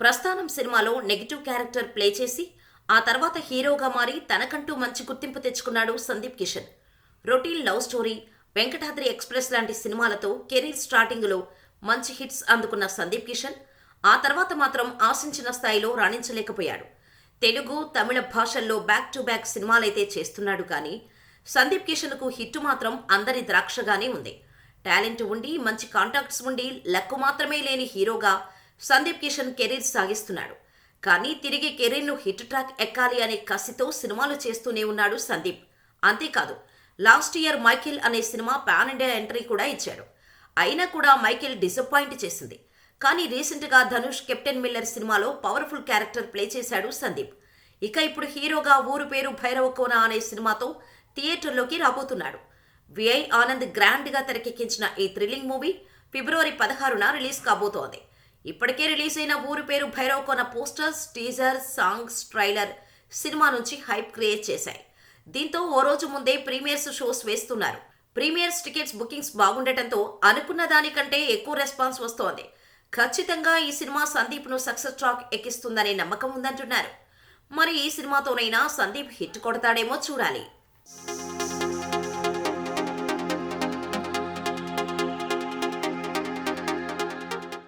ప్రస్థానం సినిమాలో negative character play చేసి ఆ తర్వాత హీరోగా మారి తనకంటూ మంచి గుర్తింపు తెచ్చుకున్నాడు Sandeep Kishan. Routine love story, Venkatadri express లాంటి సినిమాలతో కెరీర్ స్టార్టింగ్లో మంచి హిట్స్ అందుకున్న సందీప్ కిషన్ ఆ తర్వాత మాత్రం ఆశించిన స్థాయిలో రాణించలేకపోయాడు. తెలుగు, తమిళ భాషల్లో బ్యాక్ టు బ్యాక్ సినిమాలైతే చేస్తున్నాడు కానీ సందీప్ కిషన్కు హిట్ మాత్రం అందరి ద్రాక్షగానే ఉంది. టాలెంట్ ఉండి, మంచి కాంటాక్ట్స్ ఉండి, లక్కు మాత్రమే లేని హీరోగా సందీప్ కిషన్ కెరీర్ సాగిస్తున్నాడు. కానీ తిరిగి కెరీర్ను హిట్ ట్రాక్ ఎక్కాలి అనే కసితో సినిమాలు చేస్తూనే ఉన్నాడు సందీప్. అంతేకాదు, లాస్ట్ ఇయర్ మైఖేల్ అనే సినిమా పాన్ ఇండియా ఎంట్రీ కూడా ఇచ్చాడు. అయినా కూడా మైఖేల్ డిసప్పాయింట్ చేసింది. కానీ రీసెంట్గా ధనుష్ కెప్టెన్ మిల్లర్ సినిమాలో పవర్ఫుల్ క్యారెక్టర్ ప్లే చేశాడు సందీప్. ఇక ఇప్పుడు హీరోగా ఊరు పేరు భైరవకోన అనే సినిమాతో థియేటర్లోకి రాబోతున్నాడు. విఐ ఆనంద్ గ్రాండ్గా తెరకెక్కించిన ఈ థ్రిల్లింగ్ మూవీ ఫిబ్రవరి 16న రిలీజ్ కాబోతోంది. ఇప్పటికే రిలీజ్ అయిన ఊరు పేరు Bhairavakona posters, teaser, songs, trailer cinema నుంచి హైప్ క్రియేట్ చేశాయి. దీంతో ఓ రోజు ముందే ప్రీమియర్స్ షోస్ వేస్తున్నారు. ప్రీమియర్స్ టికెట్స్ బుకింగ్స్ బాగుండటంతో అనుకున్న దానికంటే ఎక్కువ రెస్పాన్స్ వస్తోంది. ఖచ్చితంగా ఈ సినిమా సందీప్ను సక్సెస్ ట్రాక్ ఎక్కిస్తుందనే నమ్మకం ఉందంటున్నారు. మరి ఈ సినిమాతోనైనా సందీప్ హిట్ కొడతాడేమో చూడాలి.